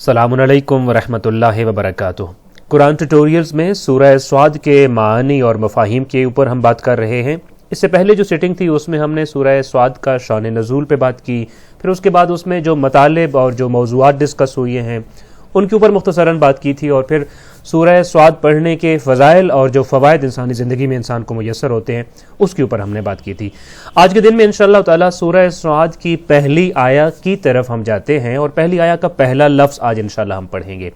السلام علیکم ورحمۃ اللہ وبرکاتہ۔ قرآن ٹیوٹوریلز میں سورہ صاد کے معانی اور مفاہیم کے اوپر ہم بات کر رہے ہیں۔ اس سے پہلے جو سیٹنگ تھی اس میں ہم نے سورہ صاد کا شان نزول پہ بات کی، پھر اس کے بعد اس میں جو مطالب اور جو موضوعات ڈسکس ہوئے ہیں ان کے اوپر مختصراً بات کی تھی، اور پھر سورہ صاد پڑھنے کے فضائل اور جو فوائد انسانی زندگی میں انسان کو میسر ہوتے ہیں اس کے اوپر ہم نے بات کی تھی۔ آج کے دن میں انشاءاللہ تعالی سورہ صاد کی پہلی آیا کی طرف ہم جاتے ہیں، اور پہلی آیا کا پہلا لفظ آج انشاءاللہ ہم پڑھیں گے۔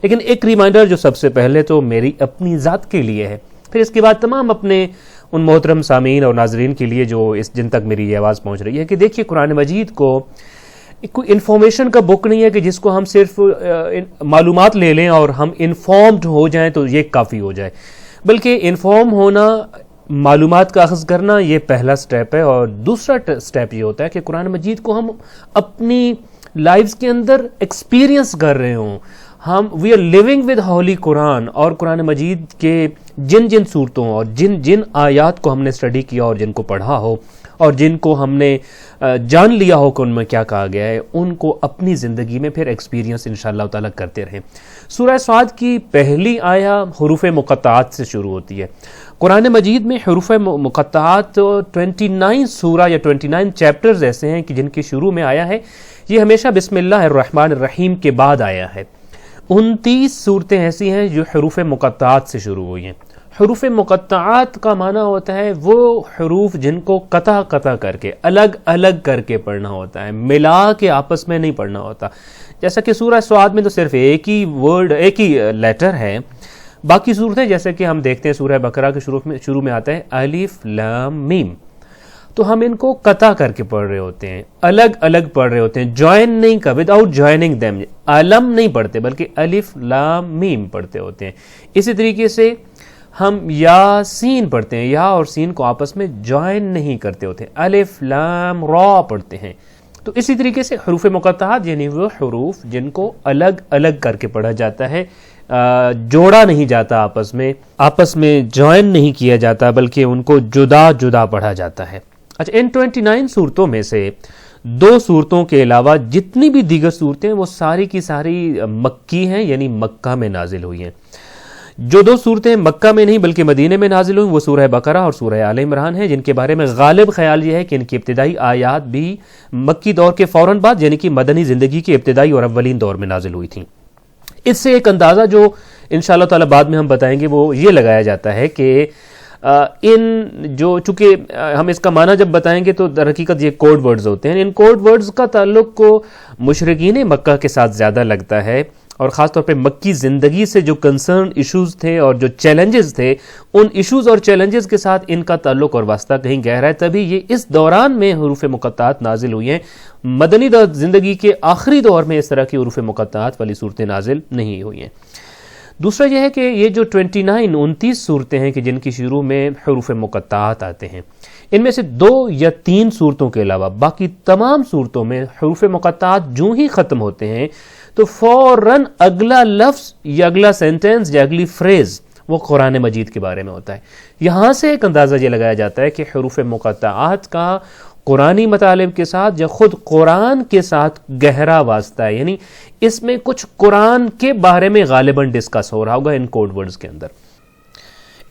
لیکن ایک ریمائنڈر جو سب سے پہلے تو میری اپنی ذات کے لیے ہے، پھر اس کے بعد تمام اپنے ان محترم سامعین اور ناظرین کے لیے جو جن تک میری یہ آواز پہنچ رہی ہے، کہ دیکھیے قرآن مجید کو کوئی انفارمیشن کا بک نہیں ہے کہ جس کو ہم صرف معلومات لے لیں اور ہم انفارمڈ ہو جائیں تو یہ کافی ہو جائے، بلکہ انفارم ہونا، معلومات کا اخذ کرنا، یہ پہلا سٹیپ ہے، اور دوسرا سٹیپ یہ ہوتا ہے کہ قرآن مجید کو ہم اپنی لائفز کے اندر ایکسپیرینس کر رہے ہوں۔ We are living with holy Quran, اور قرآن مجید کے جن جن صورتوں اور جن جن آیات کو ہم نے اسٹڈی کیا اور جن کو پڑھا ہو اور جن کو ہم نے جان لیا ہو کہ ان میں کیا کہا گیا ہے، ان کو اپنی زندگی میں پھر ایکسپیرینس انشاءاللہ تعالیٰ کرتے رہیں۔ سورہ صاد کی پہلی آیا حروف مقطعات سے شروع ہوتی ہے۔ قرآن مجید میں حروف مقطعات 29 سورہ یا 29 چیپٹرز ایسے ہیں کہ جن کی شروع میں آیا ہے یہ ہمیشہ بسم اللہ الرحمن الرحیم کے بعد آیا ہے۔ 29 صورتیں ایسی ہیں جو حروف مقطعات سے شروع ہوئی ہیں۔ حروف مقطعات کا معنی ہوتا ہے وہ حروف جن کو قطع قطع کر کے، الگ الگ کر کے پڑھنا ہوتا ہے، ملا کے آپس میں نہیں پڑھنا ہوتا۔ جیسا کہ سورہ صاد میں تو صرف ایک ہی ورڈ، ایک ہی لیٹر ہے۔ باقی صورتیں جیسے کہ ہم دیکھتے ہیں سورہ بقرہ کے شروع میں آتا ہے الف لام میم، تو ہم ان کو قطع کر کے پڑھ رہے ہوتے ہیں، الگ الگ پڑھ رہے ہوتے ہیں، جوائن نہیں کا، وداؤٹ جوائننگ دیم، علم نہیں پڑھتے بلکہ الف لام میم پڑھتے ہوتے ہیں۔ اسی طریقے سے ہم یا سین پڑھتے ہیں، یا اور سین کو آپس میں جوائن نہیں کرتے ہوتے، الف لام را پڑھتے ہیں۔ تو اسی طریقے سے حروف مقطعات یعنی وہ حروف جن کو الگ الگ کر کے پڑھا جاتا ہے، جوڑا نہیں جاتا، آپس میں جوائن نہیں کیا جاتا، بلکہ ان کو جدا جدا پڑھا جاتا ہے۔ اچھا، ان 29 صورتوں میں سے 2 صورتوں کے علاوہ جتنی بھی دیگر صورتیں وہ ساری کی ساری مکی ہیں، یعنی مکہ میں نازل ہوئی ہیں۔ جو 2 صورتیں مکہ میں نہیں بلکہ مدینے میں نازل ہوئیں وہ سورہ بقرہ اور سورہ آل عمران ہیں، جن کے بارے میں غالب خیال یہ ہے کہ ان کی ابتدائی آیات بھی مکی دور کے فوراً بعد یعنی کہ مدنی زندگی کے ابتدائی اور اولین دور میں نازل ہوئی تھیں۔ اس سے ایک اندازہ جو انشاءاللہ تعالی بعد میں ہم بتائیں گے وہ یہ لگایا جاتا ہے کہ چونکہ ہم اس کا معنی جب بتائیں گے تو در حقیقت یہ کوڈ ورڈز ہوتے ہیں، ان کوڈ ورڈز کا تعلق کو مشرکین مکہ کے ساتھ زیادہ لگتا ہے، اور خاص طور پہ مکی زندگی سے جو کنسرن ایشوز تھے اور جو چیلنجز تھے، ان ایشوز اور چیلنجز کے ساتھ ان کا تعلق اور واسطہ کہیں گہرا ہے، تبھی یہ اس دوران میں حروف مقطعات نازل ہوئی ہیں۔ مدنی زندگی کے آخری دور میں اس طرح کی حروف مقطعات والی صورتیں نازل نہیں ہوئی ہیں۔ دوسرا یہ ہے کہ یہ جو 29 صورتیں ہیں کہ جن کی شروع میں حروف مقطعات آتے ہیں، ان میں سے 2 یا 3 صورتوں کے علاوہ باقی تمام صورتوں میں حروف مقطعات جو ہی ختم ہوتے ہیں تو فوراً اگلا لفظ یا اگلا سینٹنس یا اگلی فریز وہ قرآن مجید کے بارے میں ہوتا ہے۔ یہاں سے ایک اندازہ یہ لگایا جاتا ہے کہ حروف مقطعات کا قرآنی مطالب کے ساتھ یا خود قرآن کے ساتھ گہرا واسطہ ہے، یعنی اس میں کچھ قرآن کے بارے میں غالباً ڈسکس ہو رہا ہوگا ان کوڈ ورڈز کے اندر۔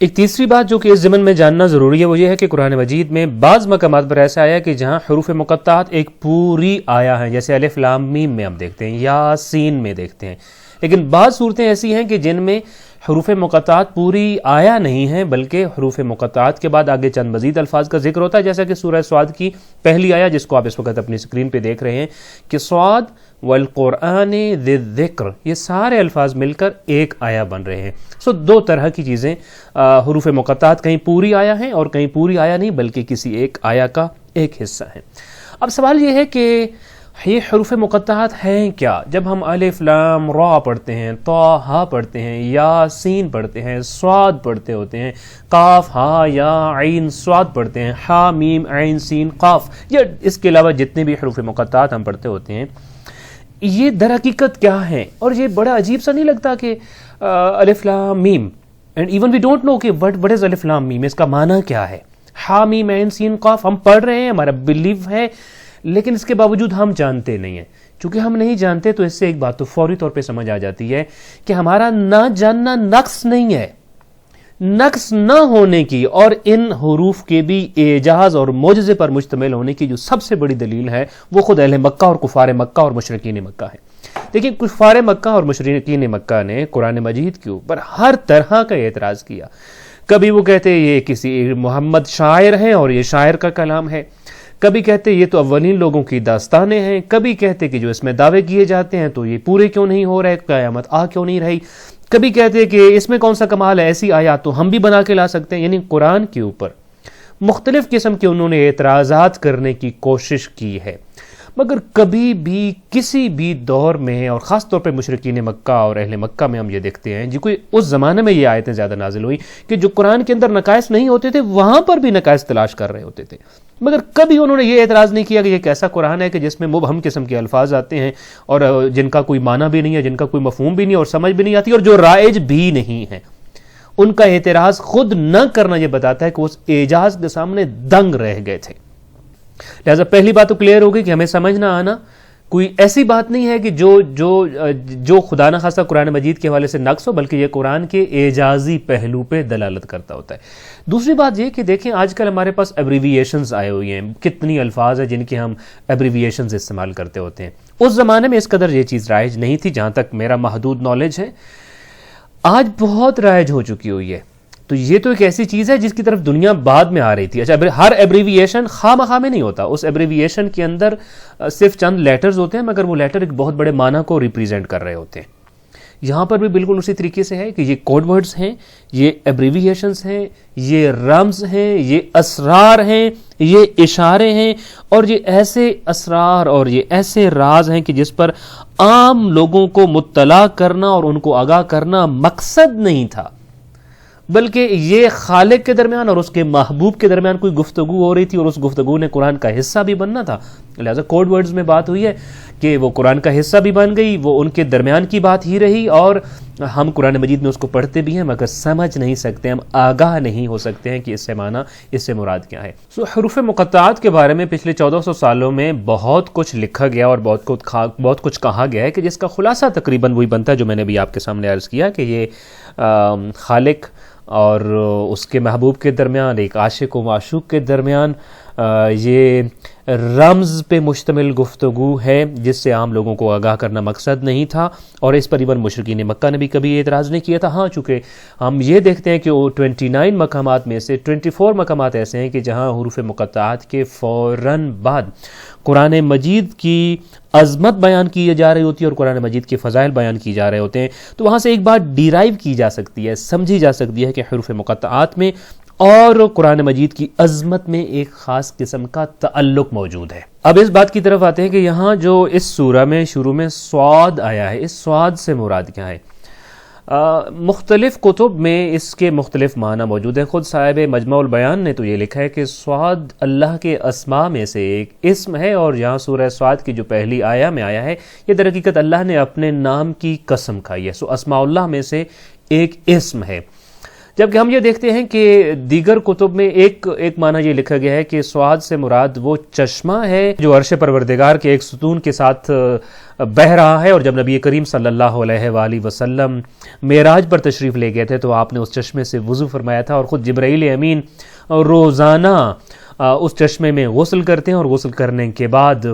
ایک تیسری بات جو کہ اس ضمن میں جاننا ضروری ہے وہ یہ ہے کہ قرآن مجید میں بعض مقامات پر ایسا آیا کہ جہاں حروف مقطعات ایک پوری آیا ہے، جیسے الف لام میم میں ہم دیکھتے ہیں، یا سین میں دیکھتے ہیں، لیکن بعض صورتیں ایسی ہیں کہ جن میں حروف مقطعات پوری آیا نہیں ہیں بلکہ حروف مقطعات کے بعد آگے چند مزید الفاظ کا ذکر ہوتا ہے، جیسا کہ سورہ صاد کی پہلی آیا جس کو آپ اس وقت اپنی اسکرین پہ دیکھ رہے ہیں کہ صاد والقرآن ذی الذکر، یہ سارے الفاظ مل کر ایک آیا بن رہے ہیں۔ 2 طرح کی چیزیں، حروف مقطعات کہیں پوری آیا ہیں اور کہیں پوری آیا نہیں بلکہ کسی ایک آیا کا ایک حصہ ہے۔ اب سوال یہ ہے کہ یہ حروف مقطعات ہیں کیا؟ جب ہم الف لام را پڑھتے ہیں، طہ پڑھتے ہیں، یا سین پڑھتے ہیں، صاد پڑھتے ہوتے ہیں، قاف ہا یا عین صاد پڑھتے ہیں، ہا میم عین سین قاف، یا اس کے علاوہ جتنے بھی حروف مقطعات ہم پڑھتے ہوتے ہیں، یہ در حقیقت کیا ہیں؟ اور یہ بڑا عجیب سا نہیں لگتا کہ الف لام میم، and even we don't know کہ what is الف لام میم، اس کا معنی کیا ہے؟ ہا میم عین سین قاف ہم پڑھ رہے ہیں، ہمارا بلیو ہے، لیکن اس کے باوجود ہم جانتے نہیں ہیں چونکہ ہم نہیں جانتے تو اس سے ایک بات تو فوری طور پہ سمجھ آ جاتی ہے کہ ہمارا نہ جاننا نقص نہیں ہے. نقص نہ ہونے کی اور ان حروف کے بھی اعجاز اور معجزے پر مشتمل ہونے کی جو سب سے بڑی دلیل ہے وہ خود اہل مکہ اور کفار مکہ اور مشرکین مکہ ہے. دیکھیں کفار مکہ اور مشرکین مکہ نے قرآن مجید کے اوپر ہر طرح کا اعتراض کیا. کبھی وہ کہتے یہ کسی محمد شاعر ہیں اور یہ شاعر کا کلام ہے، کبھی کہتے یہ تو اولین لوگوں کی داستانیں ہیں، کبھی کہتے کہ جو اس میں دعوے کیے جاتے ہیں تو یہ پورے کیوں نہیں ہو رہے، قیامت آ کیوں نہیں رہی، کبھی کہتے کہ اس میں کون سا کمال ہے، ایسی آیات تو ہم بھی بنا کے لا سکتے ہیں. یعنی قرآن کے اوپر مختلف قسم کے انہوں نے اعتراضات کرنے کی کوشش کی ہے، مگر کبھی بھی کسی بھی دور میں اور خاص طور پہ مشرکین مکہ اور اہل مکہ میں ہم یہ دیکھتے ہیں کوئی اس زمانے میں یہ آیتیں زیادہ نازل ہوئی کہ جو قرآن کے اندر نقائص نہیں ہوتے تھے وہاں پر بھی نقائص تلاش کر رہے ہوتے تھے، مگر کبھی انہوں نے یہ اعتراض نہیں کیا کہ یہ کیسا قرآن ہے کہ جس میں مبہم قسم کے الفاظ آتے ہیں اور جن کا کوئی معنی بھی نہیں ہے، جن کا کوئی مفہوم بھی نہیں اور سمجھ بھی نہیں آتی اور جو رائج بھی نہیں ہے. ان کا اعتراض خود نہ کرنا یہ بتاتا ہے کہ اس اعجاز کے سامنے دنگ رہ گئے تھے. لہذا پہلی بات تو کلیئر ہوگی کہ ہمیں سمجھ نہ آنا کوئی ایسی بات نہیں ہے کہ جو خدا نہ خواستہ قرآن مجید کے حوالے سے نقص ہو، بلکہ یہ قرآن کے اعجازی پہلو پہ دلالت کرتا ہوتا ہے. دوسری بات یہ کہ دیکھیں آج کل ہمارے پاس ایبریویشنز آئے ہوئی ہیں، کتنی الفاظ ہیں جن کے ہم ایبریویشنز استعمال کرتے ہوتے ہیں. اس زمانے میں اس قدر یہ چیز رائج نہیں تھی، جہاں تک میرا محدود نالج ہے. آج بہت رائج ہو چکی ہوئی ہے. تو یہ تو ایک ایسی چیز ہے جس کی طرف دنیا بعد میں آ رہی تھی. اچھا ہر ایبریویشن خواہ مخواہ میں نہیں ہوتا، اس ایبریویشن کے اندر صرف چند لیٹرز ہوتے ہیں مگر وہ لیٹر ایک بہت بڑے معنی کو ریپریزنٹ کر رہے ہوتے ہیں. یہاں پر بھی بالکل اسی طریقے سے ہے کہ یہ کوڈ ورڈز ہیں، یہ ایبریویشنز ہیں، یہ رمز ہیں، یہ اسرار ہیں، یہ اشارے ہیں، اور یہ ایسے اسرار اور یہ ایسے راز ہیں کہ جس پر عام لوگوں کو مطلع کرنا اور ان کو آگاہ کرنا مقصد نہیں تھا، بلکہ یہ خالق کے درمیان اور اس کے محبوب کے درمیان کوئی گفتگو ہو رہی تھی اور اس گفتگو نے قرآن کا حصہ بھی بننا تھا. لہذا کوڈ ورڈز میں بات ہوئی ہے کہ وہ قرآن کا حصہ بھی بن گئی، وہ ان کے درمیان کی بات ہی رہی، اور ہم قرآن مجید میں اس کو پڑھتے بھی ہیں مگر سمجھ نہیں سکتے، ہم آگاہ نہیں ہو سکتے ہیں کہ اس سے معنی، اس سے مراد کیا ہے. حروف مقطعات کے بارے میں پچھلے 1400 سالوں میں بہت کچھ لکھا گیا اور بہت کچھ کہا گیا ہے کہ جس کا خلاصہ تقریباً وہی بنتا ہے جو میں نے بھی آپ کے سامنے عرض کیا کہ یہ خالق اور اس کے محبوب کے درمیان، ایک عاشق و معشوق کے درمیان یہ رمز پہ مشتمل گفتگو ہے جس سے عام لوگوں کو آگاہ کرنا مقصد نہیں تھا، اور اس پر ایون مشرکین مکہ نے بھی کبھی اعتراض نہیں کیا تھا. ہاں چونکہ ہم یہ دیکھتے ہیں کہ وہ 29 مقامات میں سے 24 مقامات ایسے ہیں کہ جہاں حروف مقطعات کے فوراً بعد قرآن مجید کی عظمت بیان کی جا رہی ہوتی ہے اور قرآن مجید کے فضائل بیان کی جا رہے ہوتے ہیں. تو وہاں سے ایک بات ڈیرائیو کی جا سکتی ہے، سمجھی جا سکتی ہے کہ حروف مقطعات میں اور قرآن مجید کی عظمت میں ایک خاص قسم کا تعلق موجود ہے. اب اس بات کی طرف آتے ہیں کہ یہاں جو اس سورہ میں شروع میں صاد آیا ہے، اس صاد سے مراد کیا ہے؟ مختلف کتب میں اس کے مختلف معنی موجود ہیں. خود صاحب مجمع البیان نے تو یہ لکھا ہے کہ صاد اللہ کے اسماء میں سے ایک اسم ہے، اور یہاں سورہ صاد کی جو پہلی آیہ میں آیا ہے یہ در حقیقت اللہ نے اپنے نام کی قسم کھائی ہے. اسماء اللہ میں سے ایک اسم ہے. جبکہ ہم یہ دیکھتے ہیں کہ دیگر کتب میں ایک معنی یہ لکھا گیا ہے کہ صاد سے مراد وہ چشمہ ہے جو عرش پروردگار کے ایک ستون کے ساتھ بہ رہا ہے، اور جب نبی کریم صلی اللہ علیہ وآلہ وسلم معراج پر تشریف لے گئے تھے تو آپ نے اس چشمے سے وضو فرمایا تھا، اور خود جبرائیل امین روزانہ اس چشمے میں غسل کرتے ہیں، اور غسل کرنے کے بعد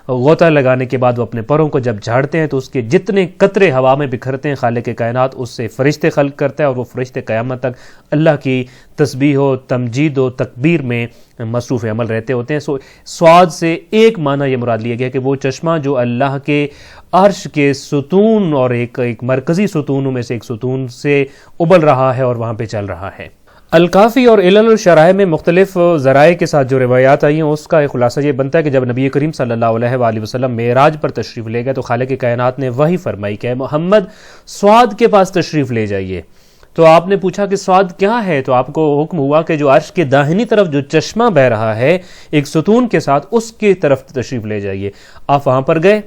غوطہ لگانے کے بعد وہ اپنے پروں کو جب جھاڑتے ہیں تو اس کے جتنے قطرے ہوا میں بکھرتے ہیں خالق کائنات اس سے فرشتے خلق کرتا ہے، اور وہ فرشتے قیامت تک اللہ کی تسبیح و تمجید و تکبیر میں مصروف عمل رہتے ہوتے ہیں. صاد سے ایک معنی یہ مراد لیا گیا کہ وہ چشمہ جو اللہ کے عرش کے ستون اور ایک مرکزی ستونوں میں سے ایک ستون سے ابل رہا ہے اور وہاں پہ چل رہا ہے. الکافی اور علل الشرائع میں مختلف ذرائع کے ساتھ جو روایات آئی ہیں اس کا ایک خلاصہ یہ بنتا ہے کہ جب نبی کریم صلی اللہ علیہ وآلہ وسلم معراج پر تشریف لے گئے تو خالق کائنات نے وحی فرمائی کہ محمد صاد کے پاس تشریف لے جائیے. تو آپ نے پوچھا کہ صاد کیا ہے؟ تو آپ کو حکم ہوا کہ جو عرش کے داہنی طرف جو چشمہ بہ رہا ہے ایک ستون کے ساتھ اس کی طرف تشریف لے جائیے. آپ وہاں پر گئے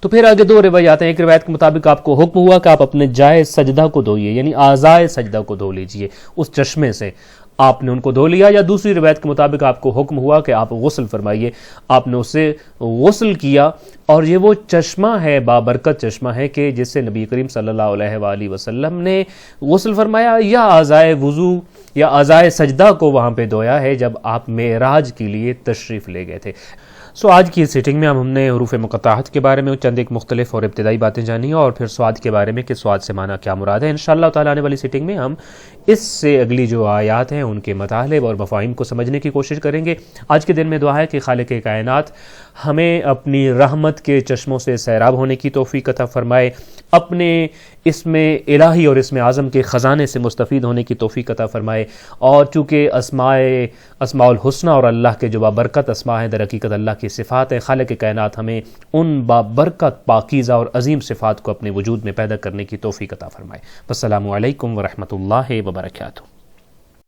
تو پھر آگے دو روایات ہیں. ایک روایت کے مطابق آپ کو حکم ہوا کہ آپ اپنے جائے سجدہ کو دھوئیے، یعنی اعضائے سجدہ کو دھو لیجئے اس چشمے سے. آپ نے ان کو دھو لیا، یا دوسری روایت کے مطابق آپ کو حکم ہوا کہ آپ غسل فرمائیے، آپ نے اس سے غسل کیا، اور یہ وہ چشمہ ہے، بابرکت چشمہ ہے کہ جس سے نبی کریم صلی اللہ علیہ وآلہ وسلم نے غسل فرمایا یا اعضائے وضو یا اعضائے سجدہ کو وہاں پہ دھویا ہے جب آپ معراج کے لیے تشریف لے گئے تھے۔ آج کی سیٹنگ میں ہم نے حروف مقطعات کے بارے میں چند ایک مختلف اور ابتدائی باتیں جانی اور پھر سواد کے بارے میں کہ سواد سے معنی کیا مراد ہے۔ انشاءاللہ تعالی آنے والی سیٹنگ میں ہم اس سے اگلی جو آیات ہیں ان کے مطالب اور مفاہیم کو سمجھنے کی کوشش کریں گے۔ آج کے دن میں دعا ہے کہ خالق کائنات ہمیں اپنی رحمت کے چشموں سے سیراب ہونے کی توفیق عطا فرمائے، اپنے اسم الہی اور اسم اعظم کے خزانے سے مستفید ہونے کی توفیق عطا فرمائے، اور چونکہ اسماء الحسنہ اور اللہ کے جو بابرکت اسماء ہیں در حقیقت اللہ کی صفات ہیں، خالق کائنات ہمیں ان بابرکت پاکیزہ اور عظیم صفات کو اپنے وجود میں پیدا کرنے کی توفیق عطا فرمائے۔ السلام علیکم ورحمۃ اللہ وبرکاتہ۔